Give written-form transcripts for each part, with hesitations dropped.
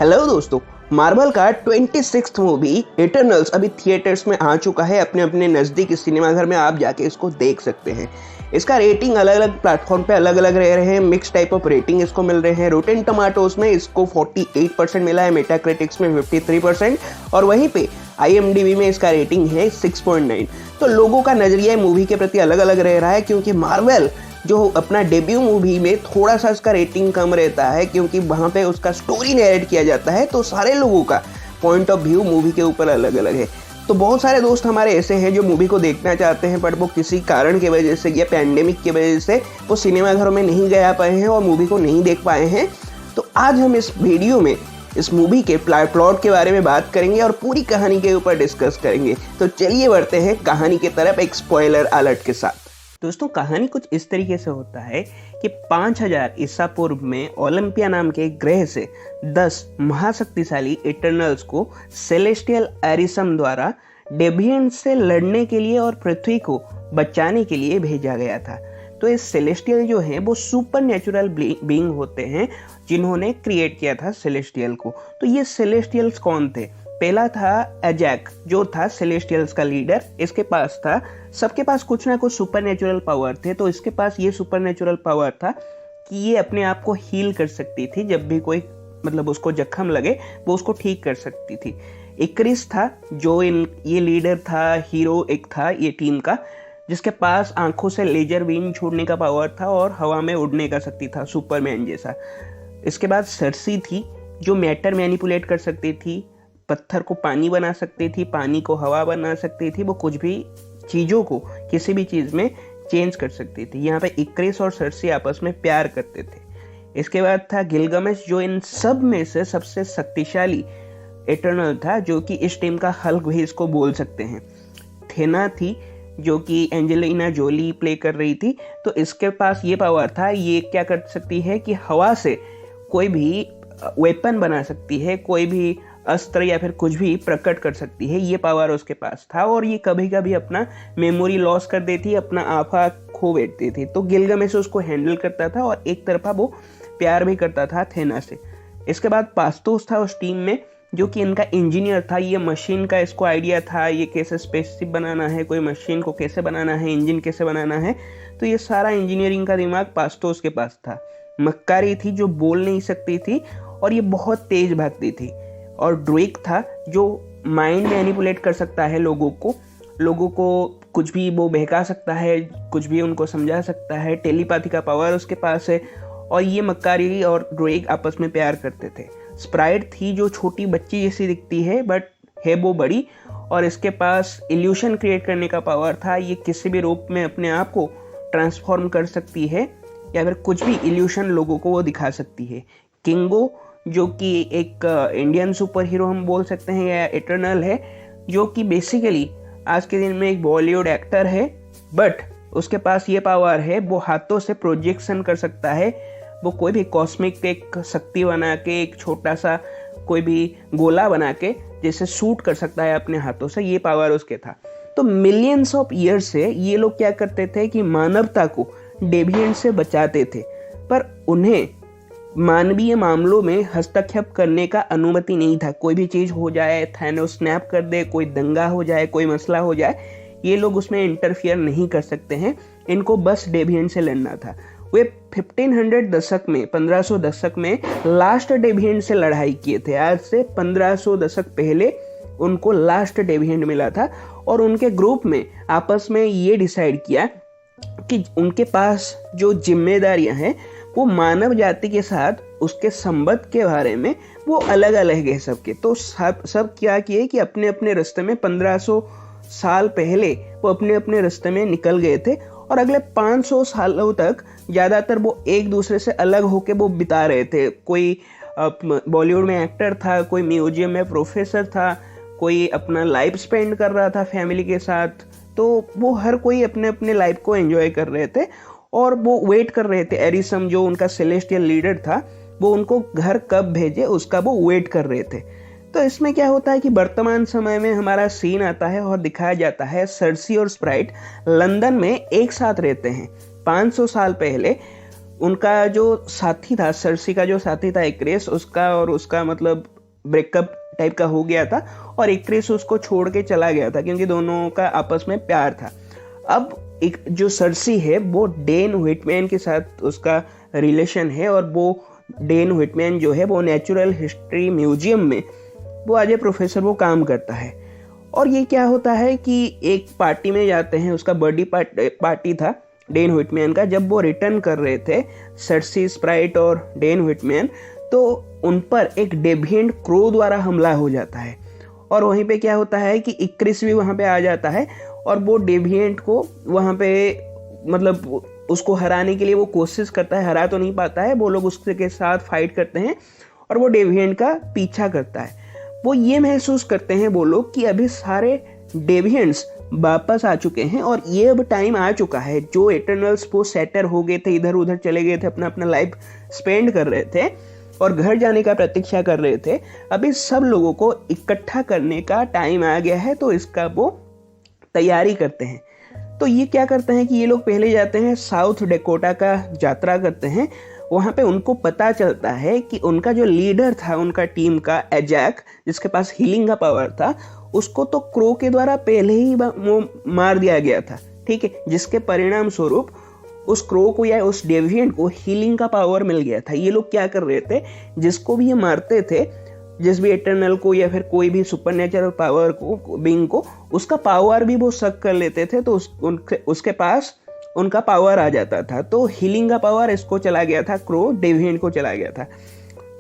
Hello दोस्तों, Marvel का 26th movie eternals अभी थिएटर्स में आ चुका है। अपने अपने नज़दीकी सिनेमाघर में आप जाके इसको देख सकते हैं। इसका रेटिंग अलग अलग प्लेटफॉर्म पे अलग अलग रह रहे हैं। मिक्स टाइप ऑफ रेटिंग इसको मिल रहे हैं। रोटेन टमाटोज में इसको 48% मिला है, मेटाक्रिटिक्स में 53% और वहीं पे IMDb में इसका रेटिंग है 6.9। तो लोगों का नजरिया मूवी के प्रति अलग अलग रह रहा है, क्योंकि मार्वल जो अपना डेब्यू मूवी में थोड़ा सा इसका रेटिंग कम रहता है, क्योंकि वहाँ पे उसका स्टोरी नैरेट किया जाता है। तो सारे लोगों का पॉइंट ऑफ व्यू मूवी के ऊपर अलग अलग है। तो बहुत सारे दोस्त हमारे ऐसे हैं जो मूवी को देखना चाहते हैं, बट वो किसी कारण की वजह से या पैंडेमिक की वजह से वो सिनेमाघरों में नहीं गया पाए हैं और मूवी को नहीं देख पाए हैं। तो आज हम इस वीडियो में इस मूवी के प्लॉट के बारे में बात करेंगे और पूरी कहानी के ऊपर डिस्कस करेंगे। तो चलिए बढ़ते हैं कहानी की तरफ एक स्पॉइलर अलर्ट के साथ। दोस्तों, कहानी कुछ इस तरीके से होता है कि 5000 ईसा पूर्व में ओलंपिया नाम के ग्रह से 10 महाशक्तिशाली इटर्नल्स को सेलेस्टियल एरिसम द्वारा डेविएंट से लड़ने के लिए और पृथ्वी को बचाने के लिए भेजा गया था। तो ये सेलेस्टियल जो है वो सुपर नेचुरल बीइंग होते हैं जिन्होंने क्रिएट किया था सेलेस्टियल को। तो ये सेलेस्टियल्स कौन थे? पहला था एजैक, जो था सेलेस्टियल्स का लीडर। इसके पास था, सबके पास कुछ ना कुछ सुपर नेचुरल पावर थे। तो इसके पास ये सुपर नेचुरल पावर था कि ये अपने आप को हील कर सकती थी। जब भी कोई उसको जख्म लगे वो उसको ठीक कर सकती थी। इक्रिस था जो ये लीडर था, हीरो एक था ये टीम का, जिसके पास आंखों से लेजर बीम छोड़ने का पावर था और हवा में उड़ने का शक्ति था, सुपरमैन जैसा। इसके बाद सर्सी थी जो मैटर मैनिपुलेट कर सकती थी, पत्थर को पानी बना सकती थी, पानी को हवा बना सकती थी, वो कुछ भी चीज़ों को किसी भी चीज़ में चेंज कर सकती थी। यहाँ पे इक्रिस और सर्सी आपस में प्यार करते थे। इसके बाद था गिलगमेश, जो इन सब में से सबसे शक्तिशाली इटर्नल था, जो कि इस टीम का हल्क भी इसको बोल सकते हैं। थेना थी जो कि एंजेलिना जोली प्ले कर रही थी। तो इसके पास ये पावर था, ये क्या कर सकती है कि हवा से कोई भी वेपन बना सकती है, कोई भी अस्त्र या फिर कुछ भी प्रकट कर सकती है। ये पावर उसके पास था। और ये कभी कभी अपना मेमोरी लॉस कर देती, अपना आफा खो बैठती थी। तो गिलगमेश उसको हैंडल करता था और एक तरफा वो प्यार भी करता था थेना से। इसके बाद पास्तोस था उस टीम में, जो कि इनका इंजीनियर था। ये मशीन का इसको आइडिया था, ये कैसे स्पेसशिप बनाना है, कोई मशीन को कैसे बनाना है, इंजन कैसे बनाना है। तो ये सारा इंजीनियरिंग का दिमाग पास्तोस के पास था। मक्कारी थी जो बोल नहीं सकती थी और ये बहुत तेज भागती थी। और ड्रेक था जो माइंड मैनिपुलेट कर सकता है लोगों को कुछ भी वो बहका सकता है, कुछ भी उनको समझा सकता है। टेलीपैथी का पावर उसके पास है। और ये मक्कारी और ड्रेक आपस में प्यार करते थे। स्प्राइट थी जो छोटी बच्ची जैसी दिखती है बट है वो बड़ी, और इसके पास इल्यूशन क्रिएट करने का पावर था। ये किसी भी रूप में अपने आप को ट्रांसफॉर्म कर सकती है या फिर कुछ भी इल्यूशन लोगों को वो दिखा सकती है। किंगो जो कि एक इंडियन सुपर हीरो हम बोल सकते हैं या इटर्नल है, जो कि बेसिकली आज के दिन में एक बॉलीवुड एक्टर है, बट उसके पास ये पावर है, वो हाथों से प्रोजेक्शन कर सकता है। वो कोई भी कॉस्मिक एक शक्ति बना के, एक छोटा सा कोई भी गोला बना के जैसे शूट कर सकता है अपने हाथों से। ये पावर उसके था। तो मिलियंस ऑफ ईयर्स से ये लोग क्या करते थे कि मानवता को डेविएंट से बचाते थे, पर उन्हें मानवीय मामलों में हस्तक्षेप करने का अनुमति नहीं था। कोई भी चीज़ हो जाए, थैनोस स्नैप कर दे, कोई दंगा हो जाए, कोई मसला हो जाए, ये लोग उसमें इंटरफियर नहीं कर सकते हैं। इनको बस डेविएंट से लड़ना था। वे 1500 दशक में, 1500 दशक में लास्ट डेविएंट से लड़ाई किए थे। आज से 1500 दशक पहले उनको लास्ट डेविएंट मिला था और उनके ग्रुप में आपस में ये डिसाइड किया कि उनके पास जो जिम्मेदारियां हैं वो मानव जाति के साथ उसके संबंध के बारे में वो अलग अलग है सबके। तो सब क्या किए कि अपने अपने रास्ते में 1500 साल पहले वो अपने अपने रास्ते में निकल गए थे और अगले 500 सालों तक ज़्यादातर वो एक दूसरे से अलग होके वो बिता रहे थे। कोई बॉलीवुड में एक्टर था, कोई म्यूजियम में प्रोफेसर था, कोई अपना लाइफ स्पेंड कर रहा था फैमिली के साथ। तो वो हर कोई अपने अपने लाइफ को एंजॉय कर रहे थे और वो वेट कर रहे थे। एरिसम जो उनका सेलेस्टियल लीडर था, वो उनको घर कब भेजे उसका वो वेट कर रहे थे। तो इसमें क्या होता है कि वर्तमान समय में हमारा सीन आता है और दिखाया जाता है सर्सी और स्प्राइट लंदन में एक साथ रहते हैं। 500 साल पहले उनका जो साथी था, सर्सी का जो साथी था इक्रेस, उसका और उसका मतलब ब्रेकअप टाइप का हो गया था और इक्रेस उसको छोड़ के चला गया था क्योंकि दोनों का आपस में प्यार था। अब एक जो सर्सी है वो डेन व्हिटमैन के साथ उसका रिलेशन है और वो डेन व्हिटमैन जो है वो नेचुरल हिस्ट्री म्यूजियम में वो एज ए प्रोफेसर वो काम करता है। और ये क्या होता है कि एक पार्टी में जाते हैं, उसका बर्थडे पार्टी था डेन व्हिटमैन का। जब वो रिटर्न कर रहे थे सर्सी स्प्राइट और डेन व्हिटमैन, तो उन पर एक डेविएंट क्रो द्वारा हमला हो जाता है और वहीं पे क्या होता है कि इक्रिस भी वहाँ पे आ जाता है और वो डेविएंट को वहाँ पे मतलब उसको हराने के लिए वो कोशिश करता है, हरा तो नहीं पाता है। वो लोग उसके साथ फाइट करते हैं और वो डेविएंट का पीछा करता है। वो ये महसूस करते हैं वो लोग कि अभी सारे डेविएंट्स वापस आ चुके हैं और ये अब टाइम आ चुका है। जो इटर्नल्स वो सेटर हो गए थे, इधर उधर चले गए थे, अपना अपना लाइफ स्पेंड कर रहे थे और घर जाने का प्रतीक्षा कर रहे थे, अभी सब लोगों को इकट्ठा करने का टाइम आ गया है। तो इसका वो तैयारी करते हैं। तो ये क्या करते हैं कि ये लोग पहले जाते हैं साउथ डेकोटा का यात्रा करते हैं। वहाँ पे उनको पता चलता है कि उनका जो लीडर था उनका टीम का एजैक, जिसके पास हीलिंग का पावर था, उसको तो क्रो के द्वारा पहले ही वो मार दिया गया था, ठीक है, जिसके परिणाम स्वरूप उस क्रो को या उस डेविएंट को हीलिंग का पावर मिल गया था। ये लोग क्या कर रहे थे, जिसको भी ये मारते थे, जिस भी इटर्नल को या फिर कोई भी सुपरनेचुरल पावर को, बीइंग को, उसका पावर भी वो शक कर लेते थे तो उसके पास उनका पावर आ जाता था। तो हीलिंग का पावर इसको चला गया था, क्रो डेविएंट को चला गया था।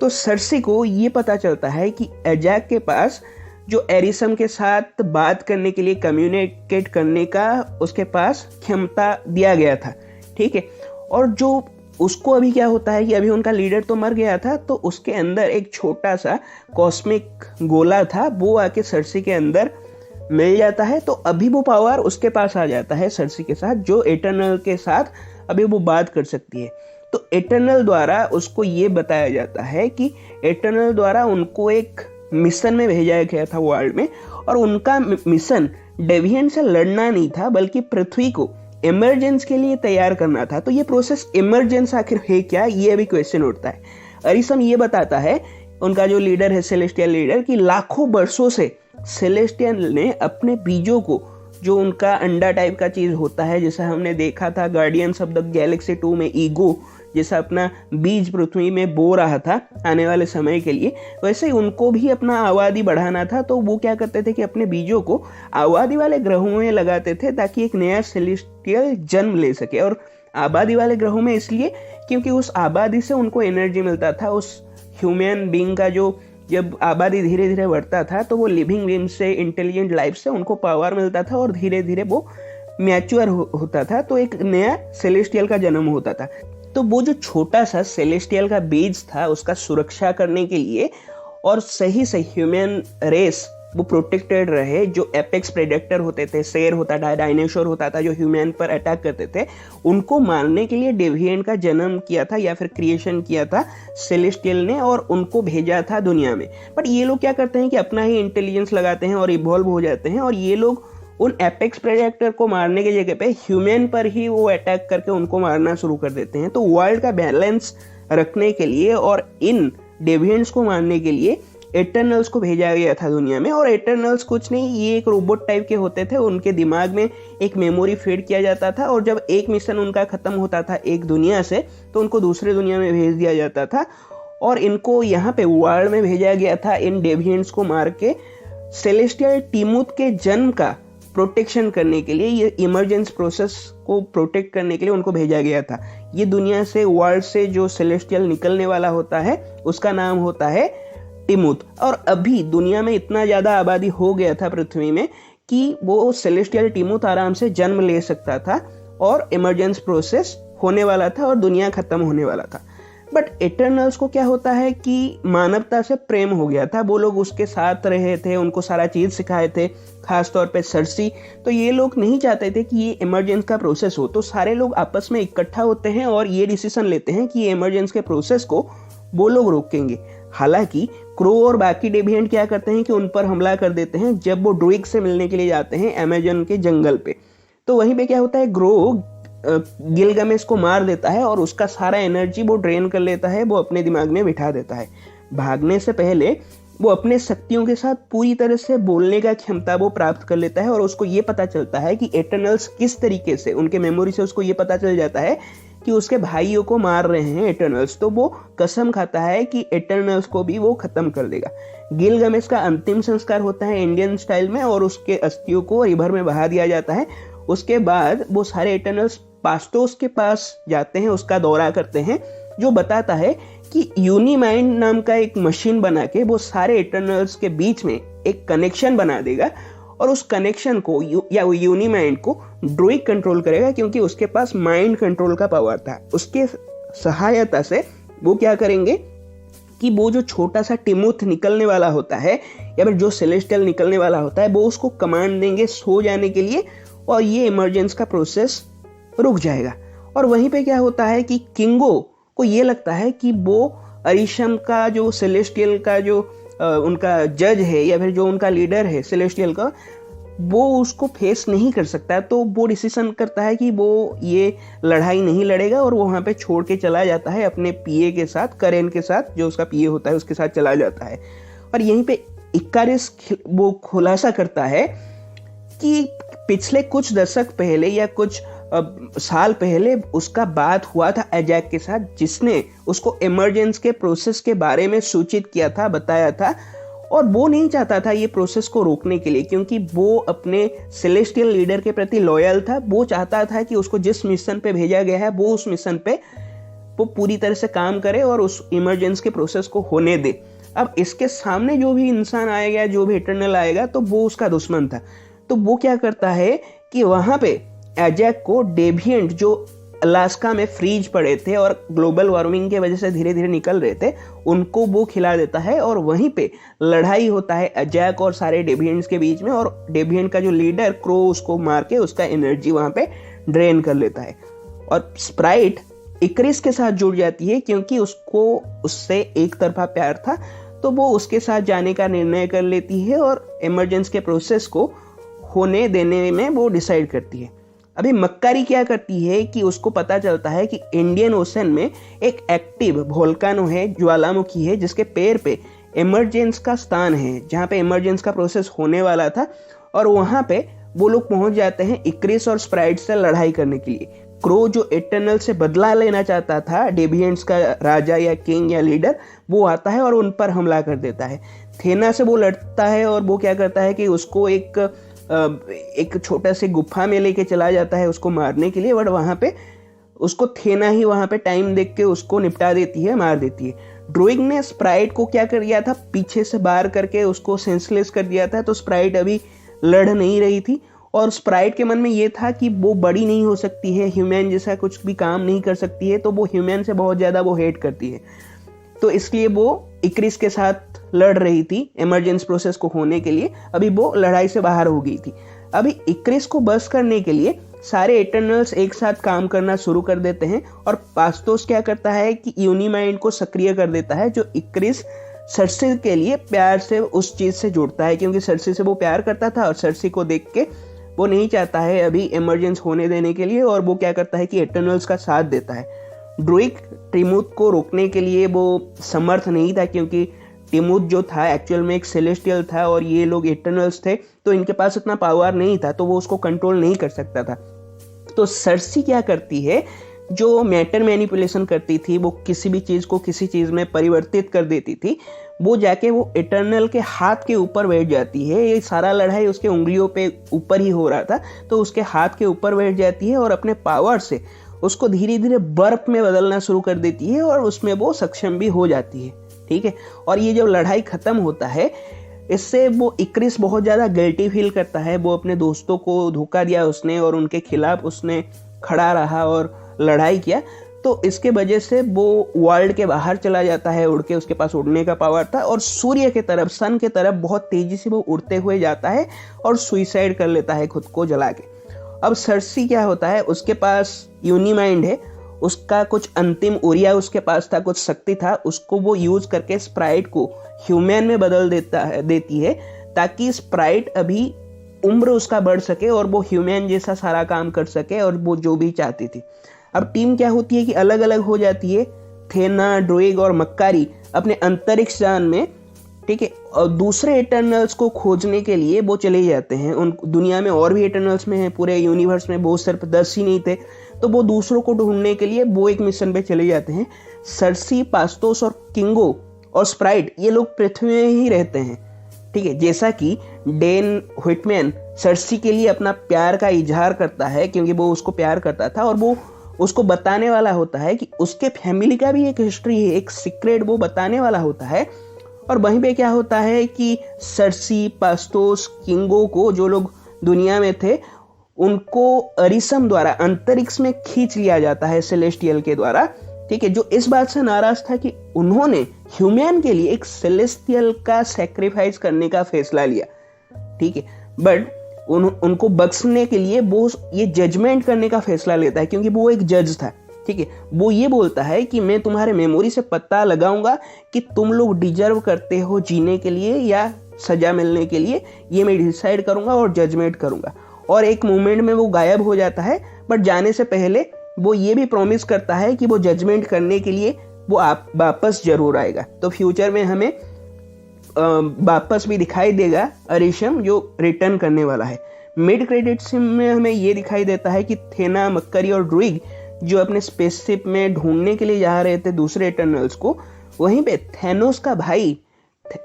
तो सर्सी को ये पता चलता है कि एजैक के पास जो एरिसम के साथ बात करने के लिए, कम्युनिकेट करने का उसके पास क्षमता दिया गया था, ठीक है। और जो उसको अभी क्या होता है कि अभी उनका लीडर तो मर गया था, तो उसके अंदर एक छोटा सा कॉस्मिक गोला था, वो आके सर्सी के अंदर मिल जाता है। तो अभी वो पावर उसके पास आ जाता है सर्सी के साथ, जो इटर्नल के साथ अभी वो बात कर सकती है। तो इटर्नल द्वारा उसको ये बताया जाता है कि इटर्नल द्वारा उनको एक मिशन में भेजा गया था वर्ल्ड में, और उनका मिशन डेविएंट से लड़ना नहीं था बल्कि पृथ्वी को इमरजेंस के लिए तैयार करना था। तो ये प्रोसेस इमरजेंस आखिर है क्या, ये अभी क्वेश्चन उठता है। अरिसम ये बताता है, उनका जो लीडर है सेलेस्टियल लीडर, कि लाखों वर्षों से सेलेस्टियल ने अपने बीजों को, जो उनका अंडा टाइप का चीज होता है, जैसा हमने देखा था गार्डियंस ऑफ द गैलेक्सी 2 में ईगो जैसा अपना बीज पृथ्वी में बो रहा था आने वाले समय के लिए, वैसे ही उनको भी अपना आबादी बढ़ाना था। तो वो क्या करते थे कि अपने बीजों को आबादी वाले ग्रहों में लगाते थे ताकि एक नया सेलेस्टियल जन्म ले सके। और आबादी वाले ग्रहों में इसलिए क्योंकि उस आबादी से उनको एनर्जी मिलता था। उस ह्यूमन बीइंग का जो जब आबादी धीरे धीरे बढ़ता था तो वो लिविंग बीइंग से, इंटेलिजेंट लाइफ से उनको पावर मिलता था और धीरे धीरे वो मैच्योर होता था, तो एक नया सेलेस्टियल का जन्म होता था। तो वो जो छोटा सा सेलेस्टियल का बीज था, उसका सुरक्षा करने के लिए और सही से ह्यूमन रेस वो प्रोटेक्टेड रहे, जो एपेक्स प्रेडेटर होते थे, शेर होता था, डायनासोर होता था, जो ह्यूमन पर अटैक करते थे, उनको मारने के लिए डेविएंट का जन्म किया था या फिर क्रिएशन किया था सेलेस्टियल ने, और उनको भेजा था दुनिया में। बट ये लोग क्या करते हैं कि अपना ही इंटेलिजेंस लगाते हैं और इवॉल्व हो जाते हैं, और ये लोग उन एपेक्स प्रेडेटर को मारने की जगह पे ह्यूमन पर ही वो अटैक करके उनको मारना शुरू कर देते हैं। तो वर्ल्ड का बैलेंस रखने के लिए और इन डेविएंट्स को मारने के लिए इटर्नल्स को भेजा गया था दुनिया में। और इटर्नल्स कुछ नहीं, ये एक रोबोट टाइप के होते थे, उनके दिमाग में एक मेमोरी फीड किया जाता था, और जब एक मिशन उनका खत्म होता था एक दुनिया से, तो उनको दूसरे दुनिया में भेज दिया जाता था, और इनको यहाँ पे वर्ल्ड में भेजा गया था इन डेविएंट्स को मार के सेलेस्टियल टिमुथ के जन्म का प्रोटेक्शन करने के लिए, ये इमरजेंस प्रोसेस को प्रोटेक्ट करने के लिए उनको भेजा गया था। ये दुनिया से, वर्ल्ड से जो सेलेस्टियल निकलने वाला होता है उसका नाम होता है टिमुथ। और अभी दुनिया में इतना ज़्यादा आबादी हो गया था पृथ्वी में कि वो सेलेस्टियल टिमुथ आराम से जन्म ले सकता था और इमरजेंस प्रोसेस होने वाला था और दुनिया खत्म होने वाला था। बट इटर्नल्स को क्या होता है कि मानवता से प्रेम हो गया था, वो लोग उसके साथ रहे थे, उनको सारा चीज़ सिखाए थे, खास तौर पे सर्सी। तो ये लोग नहीं चाहते थे कि ये इमरजेंस का प्रोसेस हो, तो सारे लोग आपस में इकट्ठा होते हैं और ये डिसीजन लेते हैं कि ये इमरजेंस के प्रोसेस को वो लोग रोकेंगे। हालांकि क्रो और बाकी डेविएंट क्या करते हैं कि उन पर हमला कर देते हैं जब वो ड्रुइग से मिलने के लिए जाते हैं अमेजन के जंगल पे। तो वहीं पे क्या होता है, गिलगामेश को मार देता है और उसका सारा एनर्जी वो ड्रेन कर लेता है, वो अपने दिमाग में बिठा देता है। भागने से पहले वो अपने शक्तियों के साथ पूरी तरह से बोलने का क्षमता वो प्राप्त कर लेता है और उसको ये पता चलता है कि एटर्नल्स किस तरीके से, उनके मेमोरी से उसको ये पता चल जाता है कि उसके भाइयों को मार रहे हैं एटर्नल्स। तो वो कसम खाता है कि एटर्नल्स को भी वो खत्म कर देगा। गिलगामेश का अंतिम संस्कार होता है इंडियन स्टाइल में और उसके अस्थियों को रिवर में बहा दिया जाता है। उसके बाद वो सारे एटर्नल्स पास्टोस के पास जाते हैं, उसका दौरा करते हैं, जो बताता है कि यूनिमाइंड नाम का एक मशीन बना के वो सारे एटर्नल्स के बीच में एक कनेक्शन बना देगा और उस कनेक्शन को या वो यूनिमाइंड को ड्रोइक कंट्रोल करेगा, क्योंकि उसके पास माइंड कंट्रोल का पावर था। उसके सहायता से वो क्या करेंगे कि वो जो छोटा सा टिमुथ निकलने वाला होता है या फिर जो सेलेस्टियल निकलने वाला होता है वो उसको कमांड देंगे सो जाने के लिए और ये इमरजेंस का प्रोसेस रुक जाएगा। और वहीं पे क्या होता है कि किंगो को ये लगता है कि वो अरिशम का जो सेलेस्टियल का जो उनका जज है या फिर जो उनका लीडर है सेलेस्टियल का, वो उसको फेस नहीं कर सकता। तो वो डिसीजन करता है कि वो ये लड़ाई नहीं लड़ेगा और वो वहाँ पे छोड़ के चला जाता है अपने पीए के साथ, करेन के साथ, जो उसका पीए होता है उसके साथ चला जाता है। और यहीं पे इकारिस वो खुलासा करता है कि पिछले कुछ दशक पहले या कुछ साल पहले उसका बात हुआ था एजैक के साथ, जिसने उसको इमरजेंस के प्रोसेस के बारे में सूचित किया था, बताया था। और वो नहीं चाहता था ये प्रोसेस को रोकने के लिए, क्योंकि वो अपने सेलेस्टियल लीडर के प्रति लॉयल था। वो चाहता था कि उसको जिस मिशन पे भेजा गया है वो उस मिशन पे वो पूरी तरह से काम करे और उस इमरजेंस के प्रोसेस को होने दे। अब इसके सामने जो भी इंसान आएगा, जो भी इटर्नल आएगा, तो वो उसका दुश्मन था। तो वो क्या करता है कि वहाँ पे एजैक को डेविएंट जो अलास्का में फ्रीज पड़े थे और ग्लोबल वार्मिंग की वजह से धीरे धीरे निकल रहे थे, उनको वो खिला देता है और वहीं पे लड़ाई होता है एजैक और सारे डेविएंट्स के बीच में। और डेविएंट का जो लीडर क्रो उसको मार के उसका एनर्जी वहाँ पे ड्रेन कर लेता है। और स्प्राइट इक्रिस के साथ जुड़ जाती है, क्योंकि उसको उससे एक तरफा प्यार था, तो वो उसके साथ जाने का निर्णय कर लेती है और इमरजेंस के प्रोसेस को होने देने में वो डिसाइड करती है। अभी मक्कारी क्या करती है कि उसको पता चलता है कि इंडियन ओशन में एक एक्टिव वोल्केनो है, ज्वालामुखी है, जिसके पैर पे इमरजेंस का स्थान है, जहाँ पे इमरजेंस का प्रोसेस होने वाला था। और वहाँ पे वो लोग पहुँच जाते हैं इक्रिस और स्प्राइट से लड़ाई करने के लिए। क्रो जो इटर्नल से बदला लेना चाहता था, डेविएंट्स का राजा या किंग या लीडर, वो आता है और उन पर हमला कर देता है। थेना से वो लड़ता है और वो क्या करता है कि उसको एक छोटा से गुफा में लेके चला जाता है उसको मारने के लिए, बट वहाँ पे उसको थेना ही वहाँ पे टाइम देख के उसको निपटा देती है, मार देती है। ड्रोइग ने स्प्राइट को क्या कर दिया था, पीछे से बार करके उसको सेंसलेस कर दिया था। तो स्प्राइट अभी लड़ नहीं रही थी और स्प्राइट के मन में ये था कि वो बड़ी नहीं हो सकती है, ह्यूमन जैसा कुछ भी काम नहीं कर सकती है, तो वो ह्यूमन से बहुत ज़्यादा वो हेट करती है। तो इसलिए वो इक्रिस के साथ लड़ रही थी इमरजेंस प्रोसेस को होने के लिए। अभी वो लड़ाई से बाहर हो गई थी। अभी इक्रिस को बस करने के लिए सारे इटर्नल्स एक साथ काम करना शुरू कर देते हैं और पास्टोस क्या करता है कि यूनिमाइंड को सक्रिय कर देता है, जो इक्रिस सर्सी के लिए प्यार से उस चीज़ से जुड़ता है, क्योंकि सर्सी से वो प्यार करता था और सर्सी को देख के वो नहीं चाहता है अभी इमरजेंस होने देने के लिए, और वो क्या करता है कि इटर्नल्स का साथ देता है। ड्रोइक टिमुथ को रोकने के लिए वो समर्थ नहीं था, क्योंकि टिमुथ जो था एक्चुअल में एक सेलेस्टियल था और ये लोग इटर्नल्स थे, तो इनके पास इतना पावर नहीं था, तो वो उसको कंट्रोल नहीं कर सकता था। तो सर्सी क्या करती है, जो मैटर मैनिपुलेशन करती थी, वो किसी भी चीज़ को किसी चीज़ में परिवर्तित कर देती थी, वो जाके वो इटर्नल के हाथ के ऊपर बैठ जाती है। ये सारा लड़ाई उसके उंगलियों पे ऊपर ही हो रहा था, तो उसके हाथ के ऊपर बैठ जाती है और अपने पावर से उसको धीरे धीरे बर्फ में बदलना शुरू कर देती है और उसमें वो सक्षम भी हो जाती है। ठीक है, और ये जब लड़ाई ख़त्म होता है, इससे वो इक्रिस बहुत ज़्यादा गिल्टी फील करता है। वो अपने दोस्तों को धोखा दिया उसने और उनके खिलाफ उसने खड़ा रहा और लड़ाई किया, तो इसके वजह से वो वर्ल्ड के बाहर चला जाता है उड़ के। उसके पास उड़ने का पावर था और सूर्य के तरफ, सन के तरफ बहुत तेज़ी से वो उड़ते हुए जाता है और सुइसाइड कर लेता है खुद को जला के। अब सर्सी क्या होता है, उसके पास यूनिमाइंड है, उसका कुछ अंतिम ऊर्जा उसके पास था, कुछ शक्ति था, उसको वो यूज़ करके स्प्राइट को ह्यूमन में बदल देती है, ताकि स्प्राइट अभी उम्र उसका बढ़ सके और वो ह्यूमन जैसा सारा काम कर सके और वो जो भी चाहती थी। अब टीम क्या होती है कि अलग अलग हो जाती है। थेना, ड्रोइग और मक्कारी अपने अंतरिक्ष यान में, ठीक है, और दूसरे इटर्नल्स को खोजने के लिए वो चले जाते हैं। उन दुनिया में और भी इटर्नल्स में हैं, पूरे यूनिवर्स में वो सिर्फ 10 ही नहीं थे, तो वो दूसरों को ढूंढने के लिए वो एक मिशन पे चले जाते हैं। सर्सी, पास्तोस और किंगो और स्प्राइट ये लोग पृथ्वी में ही रहते हैं, ठीक है। जैसा कि डेन व्हिटमैन सर्सी के लिए अपना प्यार का इजहार करता है क्योंकि वो उसको प्यार करता था, और वो उसको बताने वाला होता है कि उसके फैमिली का भी एक हिस्ट्री है, एक सीक्रेट वो बताने वाला होता है। और वहीं पे क्या होता है कि सर्सी, पास्तोस, किंगो को, जो लोग दुनिया में थे, उनको अरिसम द्वारा अंतरिक्ष में खींच लिया जाता है सेलेस्टियल के द्वारा, ठीक है, जो इस बात से नाराज था कि उन्होंने ह्यूमन के लिए एक सेलेस्टियल का सैक्रिफाइस करने का फैसला लिया, ठीक है। बट उनको बख्शने के लिए वो ये जजमेंट करने का फैसला लेता है क्योंकि वो एक जज था, ठीक है। वो ये बोलता है कि मैं तुम्हारे मेमोरी से पता लगाऊंगा कि तुम लोग डिजर्व करते हो जीने के लिए या सजा मिलने के लिए, ये मैं डिसाइड करूंगा और जजमेंट करूंगा। और एक मोमेंट में वो गायब हो जाता है, बट जाने से पहले वो ये भी प्रॉमिस करता है कि वो जजमेंट करने के लिए वो आप वापस जरूर आएगा। तो फ्यूचर में हमें वापस भी दिखाई देगा अरिशम, जो रिटर्न करने वाला है। मिड क्रेडिट्स में हमें ये दिखाई देता है कि थेना, मक्करी और ड्रुइग जो अपने स्पेसशिप में ढूंढने के लिए जा रहे थे दूसरे इटर्नल्स को, वहीं पे थैनोस का भाई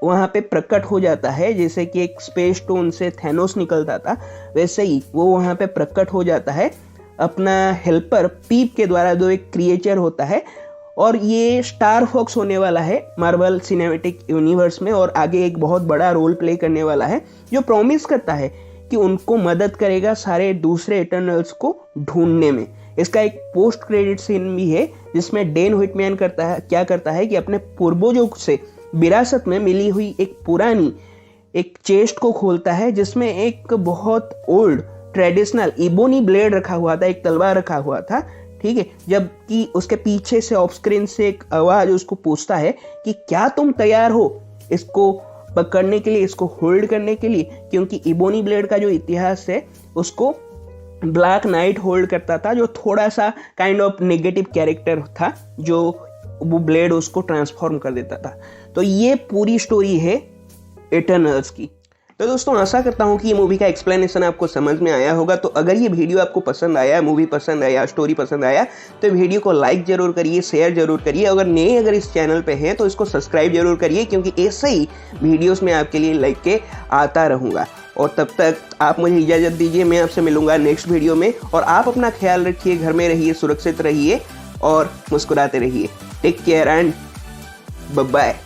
वहां पे प्रकट हो जाता है। जैसे कि एक स्पेस स्टोन से थैनोस निकलता था, वैसे ही वो वहां पे प्रकट हो जाता है अपना हेल्पर पीप के द्वारा, जो एक क्रिएचर होता है। और ये स्टार फॉक्स होने वाला है मार्वल सिनेमैटिक यूनिवर्स में, और आगे एक बहुत बड़ा रोल प्ले करने वाला है, जो प्रॉमिस करता है कि उनको मदद करेगा सारे दूसरे इटर्नल्स को ढूंढने में। इसका एक पोस्ट क्रेडिट सीन भी है जिसमें डेन व्हिटमैन क्या करता है कि अपने पूर्वजों से विरासत में मिली हुई एक पुरानी एक चेस्ट को खोलता है, जिसमें एक बहुत ओल्ड ट्रेडिशनल इबोनी ब्लेड रखा हुआ था, एक तलवार रखा हुआ था, ठीक है। जबकि उसके पीछे से ऑफ स्क्रीन से एक आवाज उसको पूछता है कि क्या तुम तैयार हो इसको पकड़ने के लिए, इसको होल्ड करने के लिए, क्योंकि इबोनी ब्लेड का जो इतिहास है उसको ब्लैक नाइट होल्ड करता था, जो थोड़ा सा काइंड ऑफ नेगेटिव कैरेक्टर था, जो वो ब्लेड उसको ट्रांसफॉर्म कर देता था। तो ये पूरी स्टोरी है इटर्नल्स की। तो दोस्तों आशा करता हूँ कि ये मूवी का एक्सप्लेनेशन आपको समझ में आया होगा। तो अगर ये वीडियो आपको पसंद आया, मूवी पसंद आया, स्टोरी पसंद आया, तो वीडियो को लाइक जरूर करिए, शेयर जरूर करिए। अगर इस चैनल पे हैं तो इसको सब्सक्राइब जरूर करिए, क्योंकि ऐसे ही वीडियोस में आपके लिए लेके आता रहूँगा। और तब तक आप मुझे इजाज़त दीजिए, मैं आपसे मिलूंगा नेक्स्ट वीडियो में। और आप अपना ख्याल रखिए, घर में रहिए, सुरक्षित रहिए और मुस्कुराते रहिए। Take care and bye bye.